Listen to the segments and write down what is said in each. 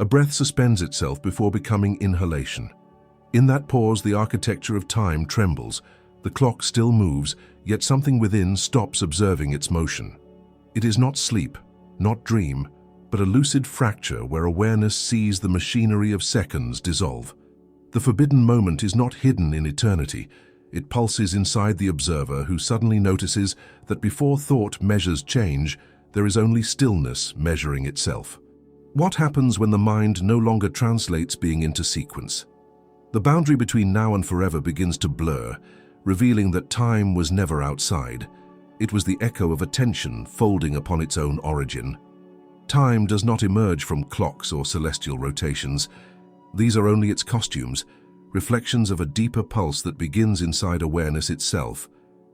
A breath suspends itself before becoming inhalation. In that pause, the architecture of time trembles. The clock still moves, yet something within stops observing its motion. It is not sleep, not dream, but a lucid fracture where awareness sees the machinery of seconds dissolve. The forbidden moment is not hidden in eternity. It pulses inside the observer, who suddenly notices that before thought measures change, there is only stillness measuring itself. What happens when the mind no longer translates being into sequence? The boundary between now and forever begins to blur, revealing that time was never outside. It was the echo of attention folding upon its own origin. Time does not emerge from clocks or celestial rotations. These are only its costumes, reflections of a deeper pulse that begins inside awareness itself.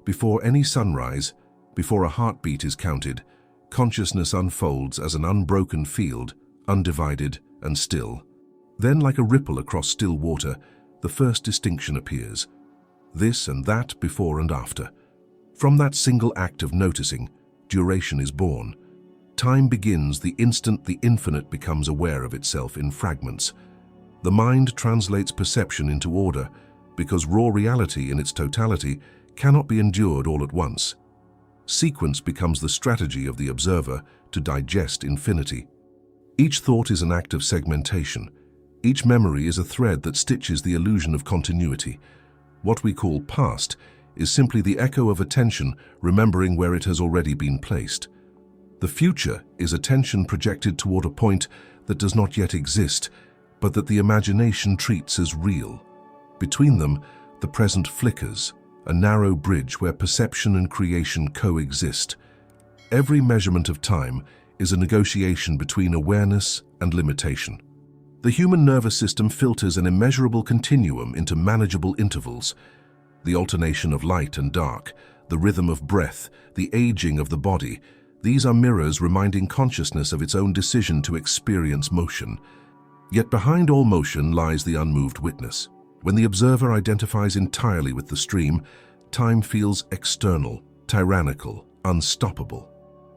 Before any sunrise, before a heartbeat is counted, consciousness unfolds as an unbroken field, undivided and still. Then, like a ripple across still water, the first distinction appears. This and that, before and after. From that single act of noticing, duration is born. Time begins the instant the infinite becomes aware of itself in fragments. The mind translates perception into order, because raw reality in its totality cannot be endured all at once. Sequence becomes the strategy of the observer to digest infinity. Each thought is an act of segmentation. Each memory is a thread that stitches the illusion of continuity. What we call past is simply the echo of attention remembering where it has already been placed. The future is attention projected toward a point that does not yet exist, but that the imagination treats as real. Between them, the present flickers, a narrow bridge where perception and creation coexist. Every measurement of time is a negotiation between awareness and limitation. The human nervous system filters an immeasurable continuum into manageable intervals. The alternation of light and dark, the rhythm of breath, the aging of the body, these are mirrors reminding consciousness of its own decision to experience motion. Yet behind all motion lies the unmoved witness. When the observer identifies entirely with the stream, time feels external, tyrannical, unstoppable.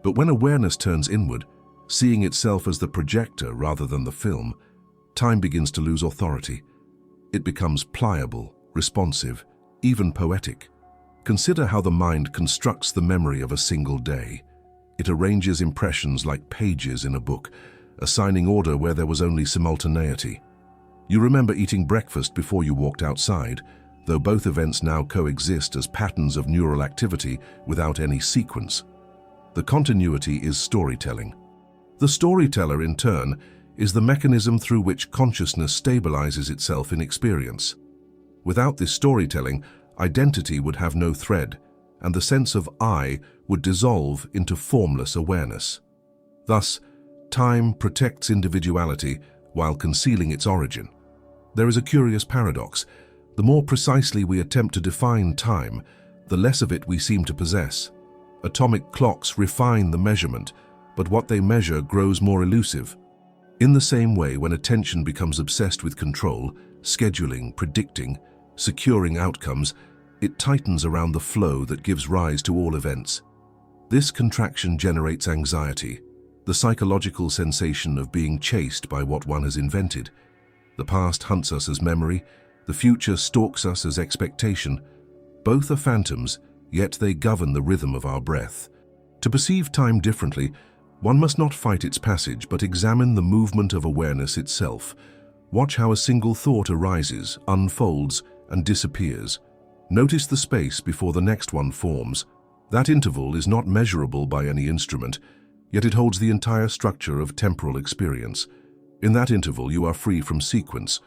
But when awareness turns inward, seeing itself as the projector rather than the film, time begins to lose authority. It becomes pliable, responsive, even poetic. Consider how the mind constructs the memory of a single day. It arranges impressions like pages in a book, assigning order where there was only simultaneity. You remember eating breakfast before you walked outside, though both events now coexist as patterns of neural activity without any sequence. The continuity is storytelling. The storyteller, in turn, is the mechanism through which consciousness stabilizes itself in experience. Without this storytelling, identity would have no thread, and the sense of I would dissolve into formless awareness. Thus, time protects individuality while concealing its origin. There is a curious paradox. The more precisely we attempt to define time, the less of it we seem to possess. Atomic clocks refine the measurement, but what they measure grows more elusive. In the same way, when attention becomes obsessed with control, scheduling, predicting, securing outcomes, it tightens around the flow that gives rise to all events. This contraction generates anxiety, the psychological sensation of being chased by what one has invented. The past hunts us as memory, the future stalks us as expectation. Both are phantoms, yet they govern the rhythm of our breath. To perceive time differently, one must not fight its passage, but examine the movement of awareness itself. Watch how a single thought arises, unfolds, and disappears. Notice the space before the next one forms. That interval is not measurable by any instrument, yet it holds the entire structure of temporal experience. In that interval, you are free from sequence.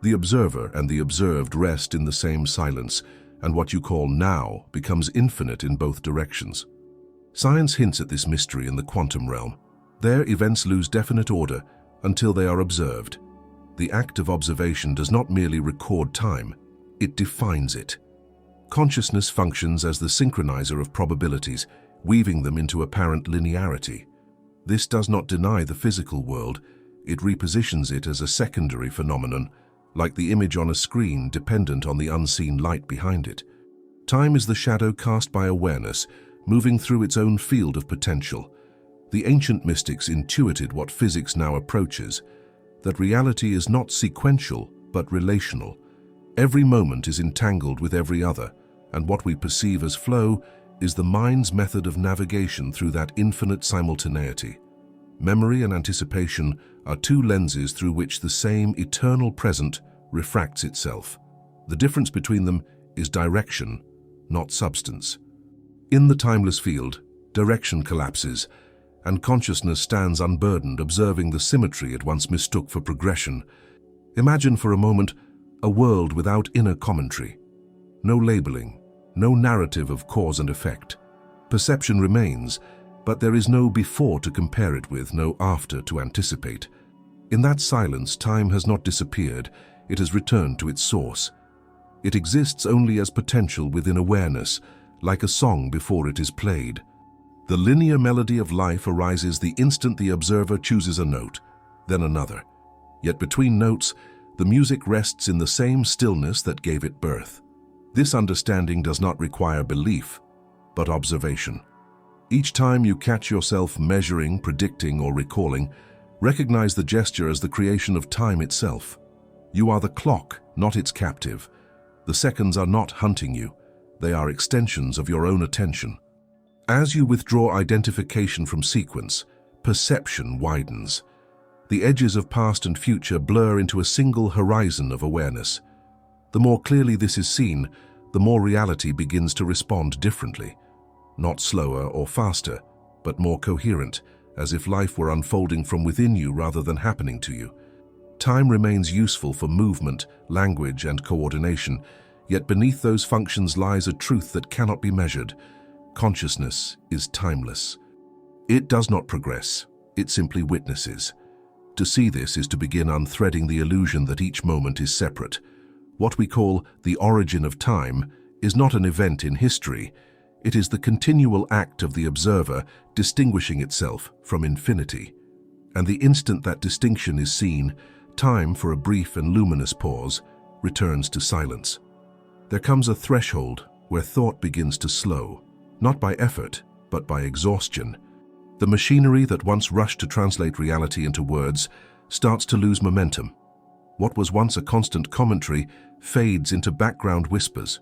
The observer and the observed rest in the same silence, and what you call now becomes infinite in both directions. Science hints at this mystery in the quantum realm. There, events lose definite order until they are observed. The act of observation does not merely record time, it defines it. Consciousness functions as the synchronizer of probabilities, weaving them into apparent linearity. This does not deny the physical world, it repositions it as a secondary phenomenon, like the image on a screen dependent on the unseen light behind it. Time is the shadow cast by awareness, moving through its own field of potential. The ancient mystics intuited what physics now approaches. that reality is not sequential but relational. Every moment is entangled with every other, and what we perceive as flow is the mind's method of navigation through that infinite simultaneity. Memory and anticipation are two lenses through which the same eternal present refracts itself. The difference between them is direction, not substance. In the timeless field, direction collapses, and consciousness stands unburdened, observing the symmetry it once mistook for progression. Imagine for a moment a world without inner commentary. No labeling, no narrative of cause and effect. Perception remains, but there is no before to compare it with, no after to anticipate. In that silence, time has not disappeared, it has returned to its source. It exists only as potential within awareness, like a song before it is played. The linear melody of life arises the instant the observer chooses a note, then another. Yet between notes, the music rests in the same stillness that gave it birth. This understanding does not require belief, but observation. Each time you catch yourself measuring, predicting, or recalling, recognize the gesture as the creation of time itself. You are the clock, not its captive. The seconds are not hunting you. They are extensions of your own attention. As you withdraw identification from sequence, perception widens. The edges of past and future blur into a single horizon of awareness. The more clearly this is seen, the more reality begins to respond differently. Not slower or faster, but more coherent, as if life were unfolding from within you rather than happening to you. Time remains useful for movement, language, and coordination, yet beneath those functions lies a truth that cannot be measured. Consciousness is timeless. It does not progress, it simply witnesses. To see this is to begin unthreading the illusion that each moment is separate. What we call the origin of time is not an event in history. It is the continual act of the observer distinguishing itself from infinity. And the instant that distinction is seen, time, for a brief and luminous pause, returns to silence. There comes a threshold where thought begins to slow, not by effort, but by exhaustion. The machinery that once rushed to translate reality into words starts to lose momentum. What was once a constant commentary fades into background whispers.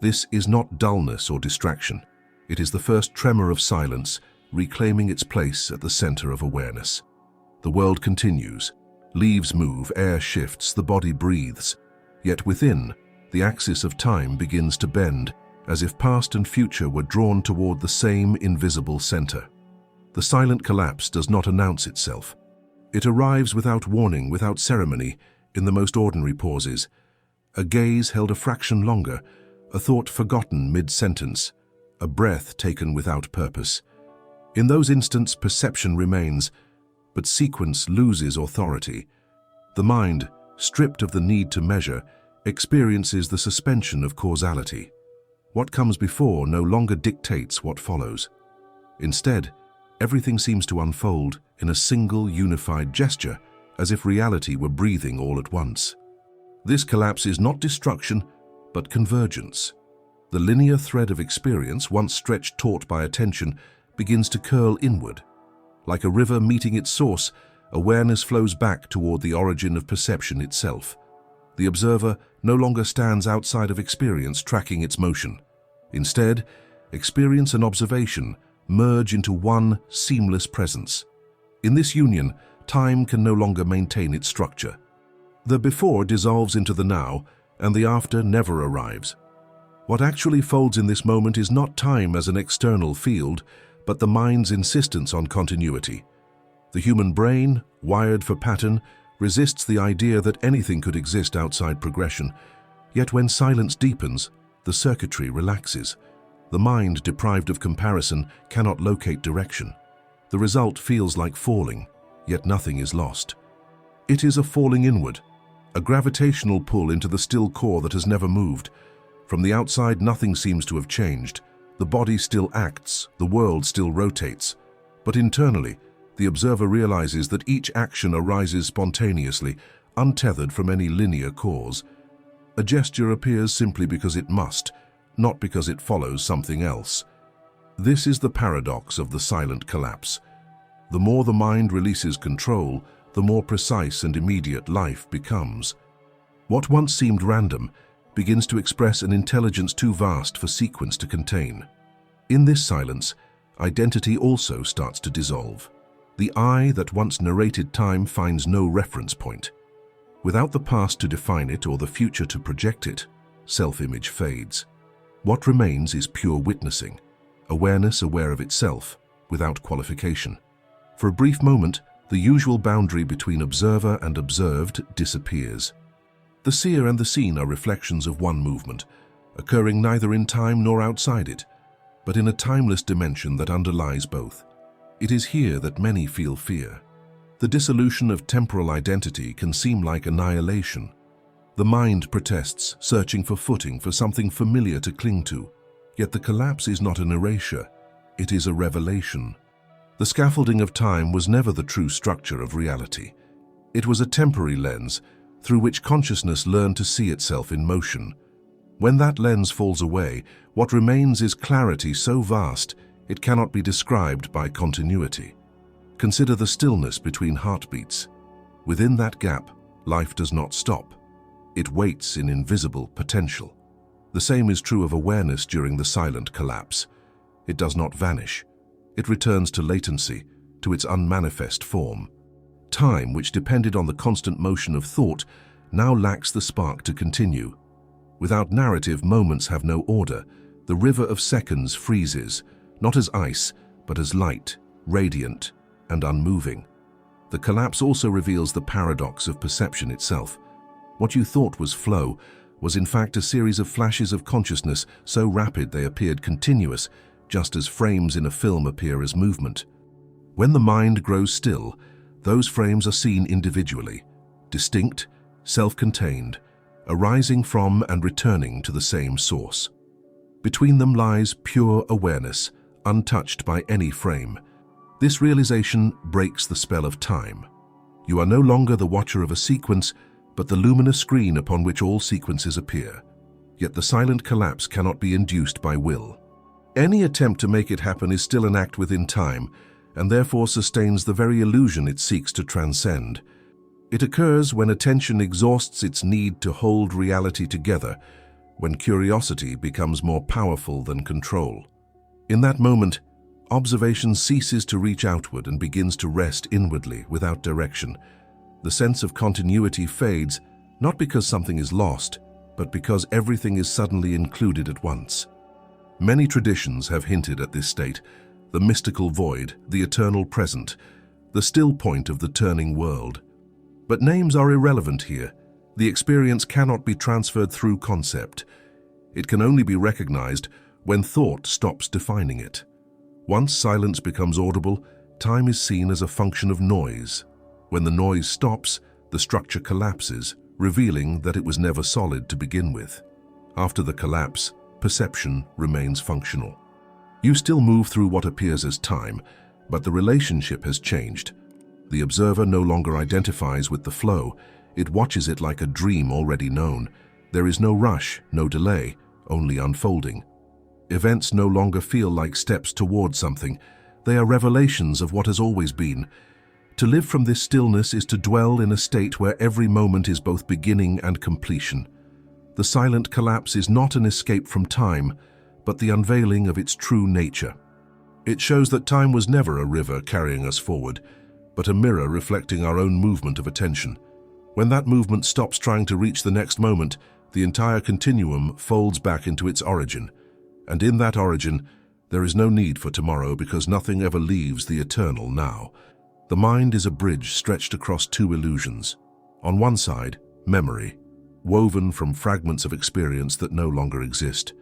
This is not dullness or distraction. It is the first tremor of silence, reclaiming its place at the center of awareness. The world continues. Leaves move, air shifts, the body breathes. Yet within, the axis of time begins to bend, as if past and future were drawn toward the same invisible center. The silent collapse does not announce itself. It arrives without warning, without ceremony, in the most ordinary pauses. A gaze held a fraction longer, a thought forgotten mid-sentence, a breath taken without purpose. In those instants, perception remains, but sequence loses authority. The mind, stripped of the need to measure, experiences the suspension of causality. What comes before no longer dictates what follows. Instead, everything seems to unfold in a single unified gesture, as if reality were breathing all at once. This collapse is not destruction, but convergence. The linear thread of experience, once stretched taut by attention, begins to curl inward. Like a river meeting its source, awareness flows back toward the origin of perception itself. The observer no longer stands outside of experience tracking its motion. Instead, experience and observation merge into one seamless presence. In this union, time can no longer maintain its structure. The before dissolves into the now, and the after never arrives. What actually folds in this moment is not time as an external field, but the mind's insistence on continuity. The human brain, wired for pattern, resists the idea that anything could exist outside progression. Yet when silence deepens, the circuitry relaxes. The mind, deprived of comparison, cannot locate direction. The result feels like falling, yet nothing is lost. It is a falling inward, a gravitational pull into the still core that has never moved. From the outside, nothing seems to have changed. The body still acts, the world still rotates. But internally, the observer realizes that each action arises spontaneously, untethered from any linear cause. A gesture appears simply because it must, not because it follows something else. This is the paradox of the silent collapse. The more the mind releases control, the more precise and immediate life becomes. What once seemed random begins to express an intelligence too vast for sequence to contain. In this silence, identity also starts to dissolve. The I that once narrated time finds no reference point. Without the past to define it or the future to project it, self-image fades. What remains is pure witnessing, awareness aware of itself, without qualification. For a brief moment, the usual boundary between observer and observed disappears. The seer and the seen are reflections of one movement, occurring neither in time nor outside it, but in a timeless dimension that underlies both. It is here that many feel fear. The dissolution of temporal identity can seem like annihilation. The mind protests, searching for footing, for something familiar to cling to. Yet the collapse is not an erasure, it is a revelation. The scaffolding of time was never the true structure of reality. It was a temporary lens through which consciousness learned to see itself in motion. When that lens falls away, what remains is clarity so vast it cannot be described by continuity. Consider the stillness between heartbeats. Within that gap, life does not stop. It waits in invisible potential. The same is true of awareness during the silent collapse. It does not vanish. It returns to latency, to its unmanifest form. Time, which depended on the constant motion of thought, now lacks the spark to continue. Without narrative, moments have no order. The river of seconds freezes, not as ice, but as light, radiant, and unmoving. The collapse also reveals the paradox of perception itself. What you thought was flow was in fact a series of flashes of consciousness so rapid they appeared continuous, just as frames in a film appear as movement. When the mind grows still, those frames are seen individually, distinct, self-contained, arising from and returning to the same source. Between them lies pure awareness, untouched by any frame. This realization breaks the spell of time. You are no longer the watcher of a sequence, but the luminous screen upon which all sequences appear. Yet the silent collapse cannot be induced by will. Any attempt to make it happen is still an act within time, and therefore sustains the very illusion it seeks to transcend. It occurs when attention exhausts its need to hold reality together, when curiosity becomes more powerful than control. In that moment, observation ceases to reach outward and begins to rest inwardly without direction. The sense of continuity fades, not because something is lost, but because everything is suddenly included at once. Many traditions have hinted at this state: the mystical void, the eternal present, the still point of the turning world. But names are irrelevant here. The experience cannot be transferred through concept. It can only be recognized when thought stops defining it. Once silence becomes audible, time is seen as a function of noise. When the noise stops, the structure collapses, revealing that it was never solid to begin with. After the collapse, perception remains functional. You still move through what appears as time, but the relationship has changed. The observer no longer identifies with the flow. It watches it like a dream already known. There is no rush, no delay, only unfolding. Events no longer feel like steps toward something. They are revelations of what has always been. To live from this stillness is to dwell in a state where every moment is both beginning and completion. The silent collapse is not an escape from time, but the unveiling of its true nature. It shows that time was never a river carrying us forward, but a mirror reflecting our own movement of attention. When that movement stops trying to reach the next moment, the entire continuum folds back into its origin. And in that origin, there is no need for tomorrow because nothing ever leaves the eternal now. The mind is a bridge stretched across two illusions. On one side, memory, woven from fragments of experience that no longer exist.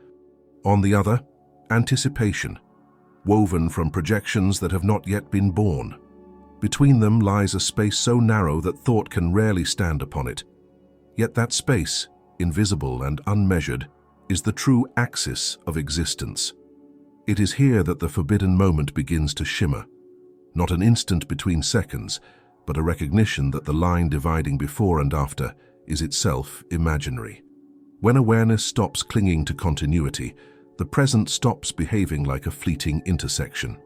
On the other, anticipation, woven from projections that have not yet been born. Between them lies a space so narrow that thought can rarely stand upon it. Yet that space, invisible and unmeasured, is the true axis of existence. It is here that the forbidden moment begins to shimmer. Not an instant between seconds, but a recognition that the line dividing before and after is itself imaginary. When awareness stops clinging to continuity, the present stops behaving like a fleeting intersection.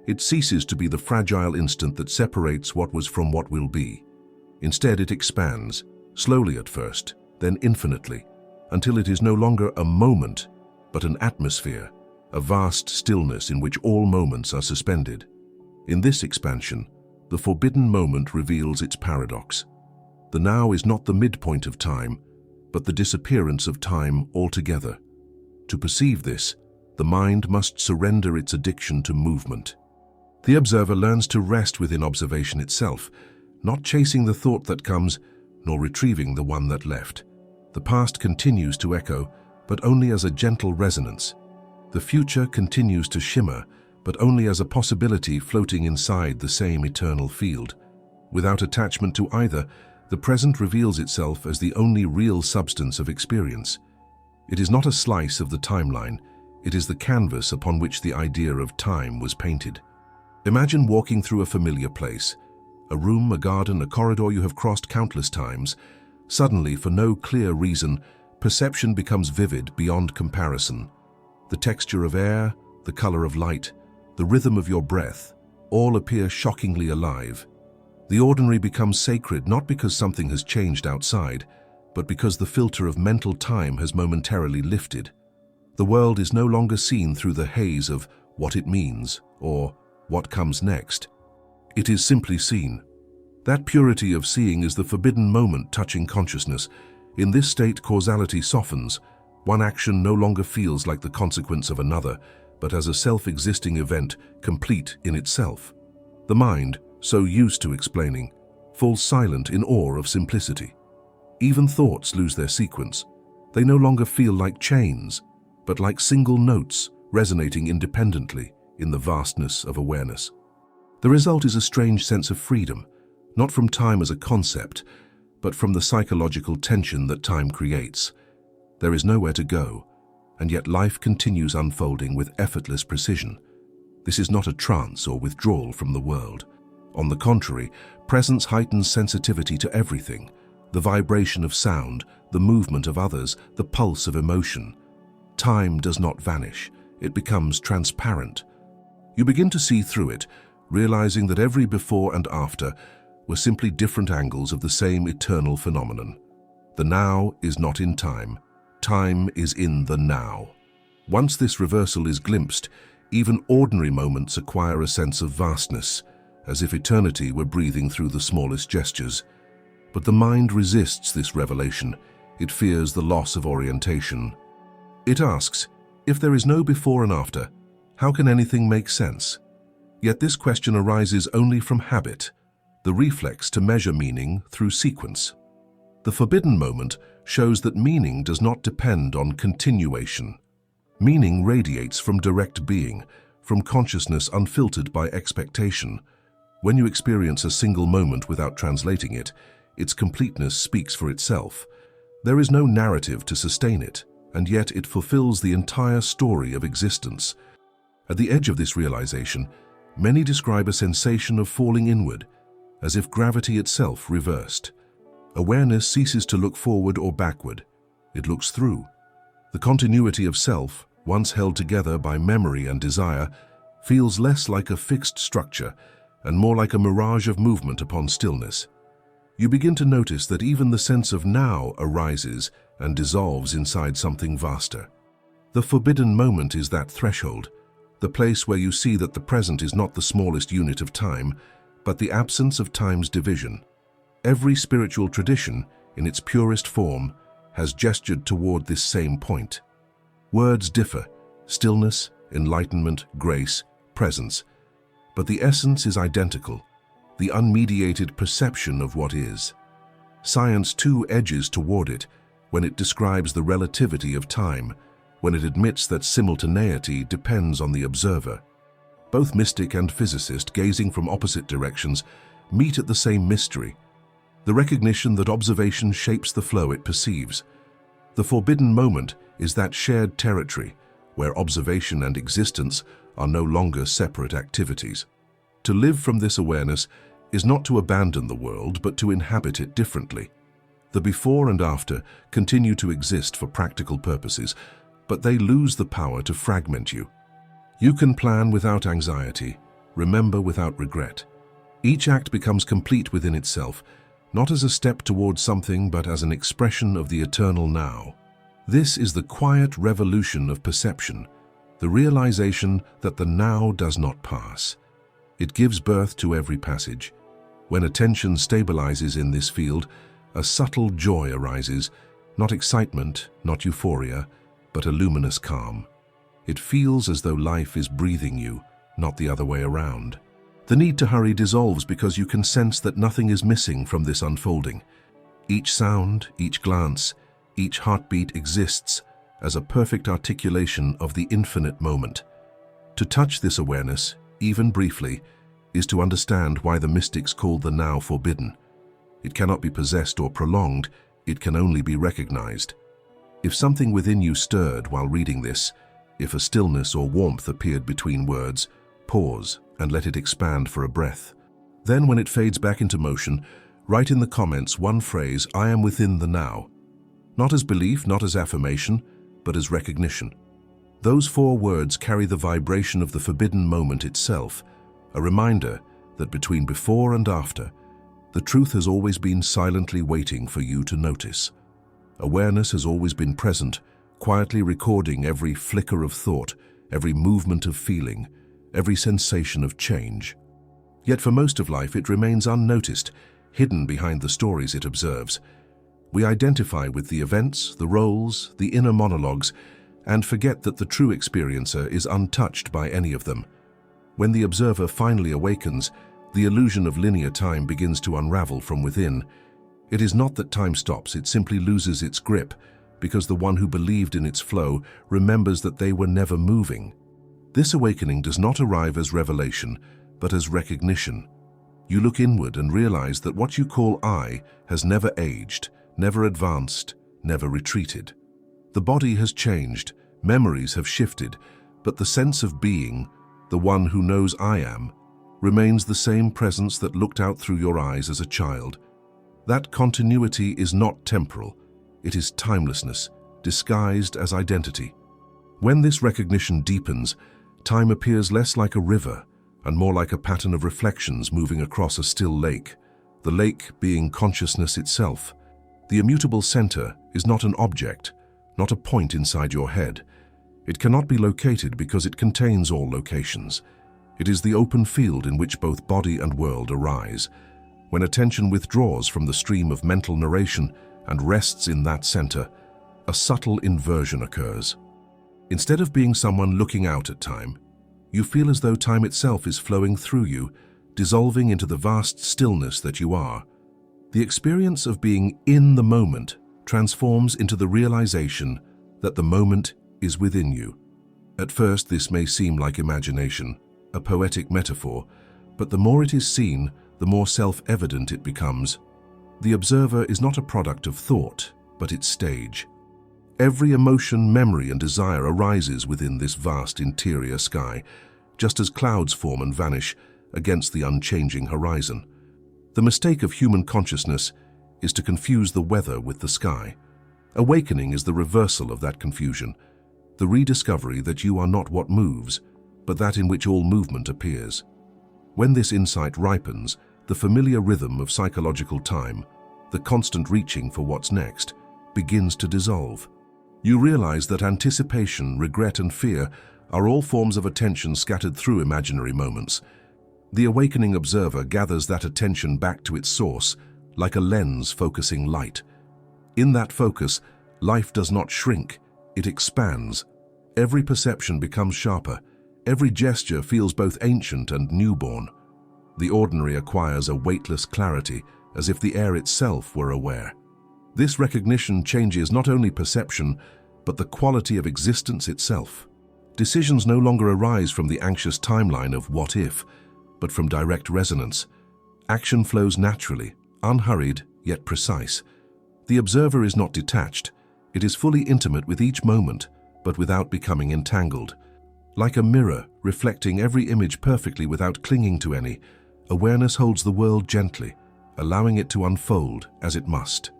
It ceases to be the fragile instant that separates what was from what will be. Instead, it expands, slowly at first, then infinitely, until it is no longer a moment, but an atmosphere, a vast stillness in which all moments are suspended. In this expansion, the forbidden moment reveals its paradox. The now is not the midpoint of time, but the disappearance of time altogether. To perceive this, the mind must surrender its addiction to movement. The observer learns to rest within observation itself, not chasing the thought that comes, nor retrieving the one that left. The past continues to echo, but only as a gentle resonance. The future continues to shimmer, but only as a possibility floating inside the same eternal field. Without attachment to either, the present reveals itself as the only real substance of experience. It is not a slice of the timeline, it is the canvas upon which the idea of time was painted. Imagine walking through a familiar place, a room, a garden, a corridor you have crossed countless times. Suddenly, for no clear reason, perception becomes vivid beyond comparison. The texture of air, the color of light, the rhythm of your breath, all appear shockingly alive. The ordinary becomes sacred not because something has changed outside, but because the filter of mental time has momentarily lifted. The world is no longer seen through the haze of what it means or what comes next. It is simply seen. That purity of seeing is the forbidden moment touching consciousness. In this state, causality softens. One action no longer feels like the consequence of another, but as a self-existing event, complete in itself. The mind, so used to explaining, falls silent in awe of simplicity. Even thoughts lose their sequence. They no longer feel like chains, but like single notes resonating independently in the vastness of awareness. The result is a strange sense of freedom, not from time as a concept, but from the psychological tension that time creates. There is nowhere to go, and yet life continues unfolding with effortless precision. This is not a trance or withdrawal from the world. On the contrary, presence heightens sensitivity to everything: the vibration of sound, the movement of others, the pulse of emotion. Time does not vanish, it becomes transparent. You begin to see through it, realizing that every before and after were simply different angles of the same eternal phenomenon. The now is not in time. Time is in the now. Once this reversal is glimpsed, even ordinary moments acquire a sense of vastness, as if eternity were breathing through the smallest gestures. But the mind resists this revelation. It fears the loss of orientation. It asks, if there is no before and after, how can anything make sense? Yet this question arises only from habit, the reflex to measure meaning through sequence. The forbidden moment shows that meaning does not depend on continuation. Meaning radiates from direct being, from consciousness unfiltered by expectation. When you experience a single moment without translating it, its completeness speaks for itself. There is no narrative to sustain it, and yet it fulfills the entire story of existence. At the edge of this realization, many describe a sensation of falling inward, as if gravity itself reversed. Awareness ceases to look forward or backward. It looks through. The continuity of self, once held together by memory and desire, feels less like a fixed structure and more like a mirage of movement upon stillness. You begin to notice that even the sense of now arises and dissolves inside something vaster. The forbidden moment is that threshold, the place where you see that the present is not the smallest unit of time, but the absence of time's division. Every spiritual tradition, in its purest form, has gestured toward this same point. Words differ: stillness, enlightenment, grace, presence. But the essence is identical, the unmediated perception of what is. Science too edges toward it when it describes the relativity of time, when it admits that simultaneity depends on the observer. Both mystic and physicist, gazing from opposite directions, meet at the same mystery: the recognition that observation shapes the flow it perceives. The forbidden moment is that shared territory where observation and existence are no longer separate activities. To live from this awareness is not to abandon the world, but to inhabit it differently. The before and after continue to exist for practical purposes, but they lose the power to fragment you. You can plan without anxiety, remember without regret. Each act becomes complete within itself, not as a step towards something, but as an expression of the eternal now. This is the quiet revolution of perception, the realization that the now does not pass. It gives birth to every passage. When attention stabilizes in this field, a subtle joy arises, not excitement, not euphoria, but a luminous calm. It feels as though life is breathing you, not the other way around. The need to hurry dissolves because you can sense that nothing is missing from this unfolding. Each sound, each glance, each heartbeat exists as a perfect articulation of the infinite moment. To touch this awareness, even briefly, is to understand why the mystics called the now forbidden. It cannot be possessed or prolonged, it can only be recognized. If something within you stirred while reading this, if a stillness or warmth appeared between words, pause and let it expand for a breath. Then when it fades back into motion, write in the comments one phrase, "I am within the now." Not as belief, not as affirmation, but as recognition. Those 4 words carry the vibration of the forbidden moment itself, a reminder that between before and after, the truth has always been silently waiting for you to notice. Awareness has always been present, quietly recording every flicker of thought, every movement of feeling, every sensation of change. Yet for most of life it remains unnoticed, hidden behind the stories it observes. We identify with the events, the roles, the inner monologues, and forget that the true experiencer is untouched by any of them. When the observer finally awakens, the illusion of linear time begins to unravel from within. It is not that time stops, it simply loses its grip, because the one who believed in its flow remembers that they were never moving. This awakening does not arrive as revelation, but as recognition. You look inward and realize that what you call I has never aged, never advanced, never retreated. The body has changed, memories have shifted, but the sense of being, the one who knows I am, remains the same presence that looked out through your eyes as a child. That continuity is not temporal, it is timelessness, disguised as identity. When this recognition deepens, time appears less like a river and more like a pattern of reflections moving across a still lake, the lake being consciousness itself. The immutable center is not an object, not a point inside your head. It cannot be located because it contains all locations. It is the open field in which both body and world arise. When attention withdraws from the stream of mental narration and rests in that center, a subtle inversion occurs. Instead of being someone looking out at time, you feel as though time itself is flowing through you, dissolving into the vast stillness that you are. The experience of being in the moment transforms into the realization that the moment is within you. At first, this may seem like imagination, a poetic metaphor, but the more it is seen, the more self-evident it becomes. The observer is not a product of thought, but its stage. Every emotion, memory, and desire arises within this vast interior sky, just as clouds form and vanish against the unchanging horizon. The mistake of human consciousness is to confuse the weather with the sky. Awakening is the reversal of that confusion, the rediscovery that you are not what moves, but that in which all movement appears. When this insight ripens, the familiar rhythm of psychological time, the constant reaching for what's next, begins to dissolve. You realize that anticipation, regret, and fear are all forms of attention scattered through imaginary moments. The awakening observer gathers that attention back to its source, like a lens focusing light. In that focus, life does not shrink, it expands. Every perception becomes sharper. Every gesture feels both ancient and newborn. The ordinary acquires a weightless clarity, as if the air itself were aware. This recognition changes not only perception, but the quality of existence itself. Decisions no longer arise from the anxious timeline of what if, but from direct resonance. Action flows naturally, unhurried, yet precise. The observer is not detached. It is fully intimate with each moment, but without becoming entangled. Like a mirror, reflecting every image perfectly without clinging to any, awareness holds the world gently, allowing it to unfold as it must.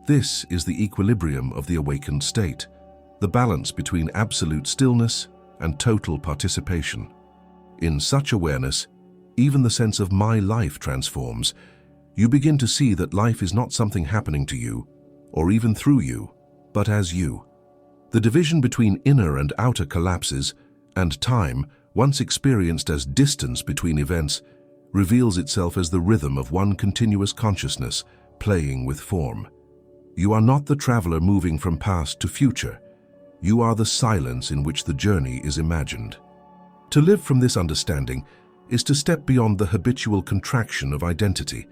This is the equilibrium of the awakened state, the balance between absolute stillness and total participation. In such awareness, even the sense of my life transforms. You begin to see that life is not something happening to you, or even through you, but as you. The division between inner and outer collapses, and time, once experienced as distance between events, reveals itself as the rhythm of one continuous consciousness, playing with form. You are not the traveler moving from past to future. You are the silence in which the journey is imagined. To live from this understanding is to step beyond the habitual contraction of identity.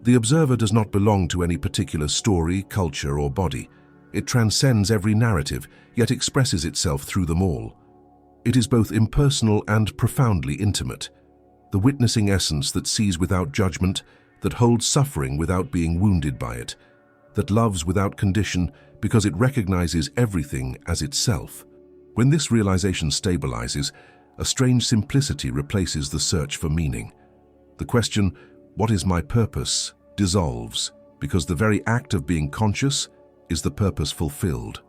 The observer does not belong to any particular story, culture, or body. It transcends every narrative, yet expresses itself through them all. It is both impersonal and profoundly intimate. The witnessing essence that sees without judgment, that holds suffering without being wounded by it, that loves without condition because it recognizes everything as itself. When this realization stabilizes, a strange simplicity replaces the search for meaning. The question, "What is my purpose?" dissolves, because the very act of being conscious is the purpose fulfilled.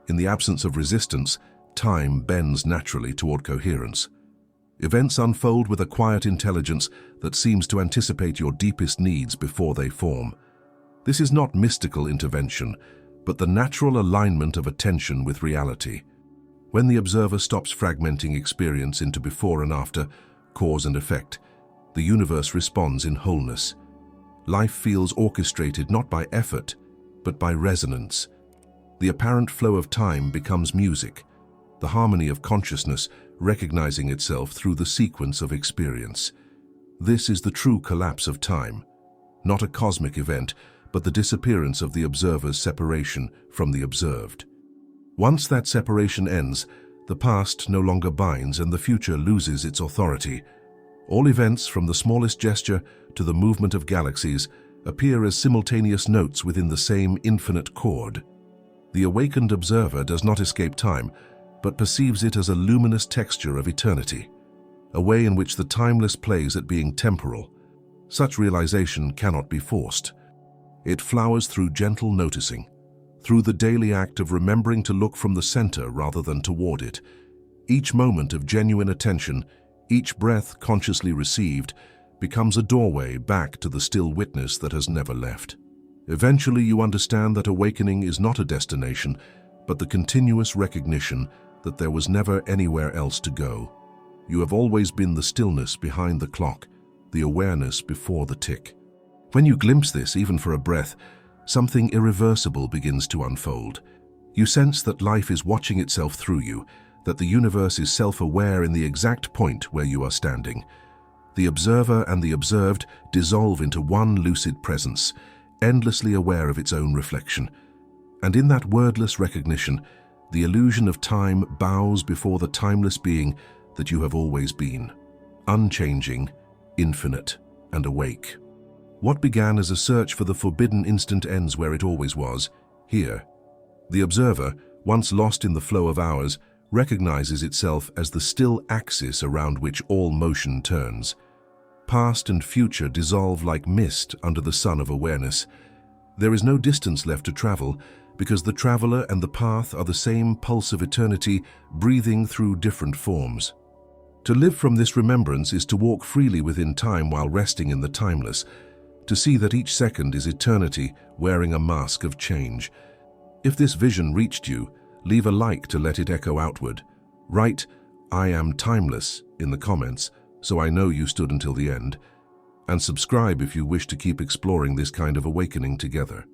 In the absence of resistance, time bends naturally toward coherence. Events unfold with a quiet intelligence that seems to anticipate your deepest needs before they form. This is not mystical intervention, but the natural alignment of attention with reality. When the observer stops fragmenting experience into before and after, cause and effect, the universe responds in wholeness. Life feels orchestrated not by effort, but by resonance. The apparent flow of time becomes music, the harmony of consciousness recognizing itself through the sequence of experience. This is the true collapse of time, not a cosmic event, but the disappearance of the observer's separation from the observed. Once that separation ends, the past no longer binds and the future loses its authority. All events, from the smallest gesture to the movement of galaxies, appear as simultaneous notes within the same infinite chord. The awakened observer does not escape time, but perceives it as a luminous texture of eternity, a way in which the timeless plays at being temporal. Such realization cannot be forced. It flowers through gentle noticing, through the daily act of remembering to look from the center rather than toward it. Each moment of genuine attention, each breath consciously received, becomes a doorway back to the still witness that has never left. Eventually you understand that awakening is not a destination, but the continuous recognition that there was never anywhere else to go. You have always been the stillness behind the clock, the awareness before the tick. When you glimpse this, even for a breath, something irreversible begins to unfold. You sense that life is watching itself through you, that the universe is self-aware in the exact point where you are standing. The observer and the observed dissolve into one lucid presence, endlessly aware of its own reflection. And in that wordless recognition, the illusion of time bows before the timeless being that you have always been, unchanging, infinite, and awake. What began as a search for the forbidden instant ends where it always was, here. The observer, once lost in the flow of hours, recognizes itself as the still axis around which all motion turns. Past and future dissolve like mist under the sun of awareness. There is no distance left to travel, because the traveler and the path are the same pulse of eternity, breathing through different forms. To live from this remembrance is to walk freely within time while resting in the timeless, to see that each second is eternity wearing a mask of change. If this vision reached you, leave a like to let it echo outward. Write, "I am timeless," in the comments, so I know you stood until the end. And subscribe if you wish to keep exploring this kind of awakening together.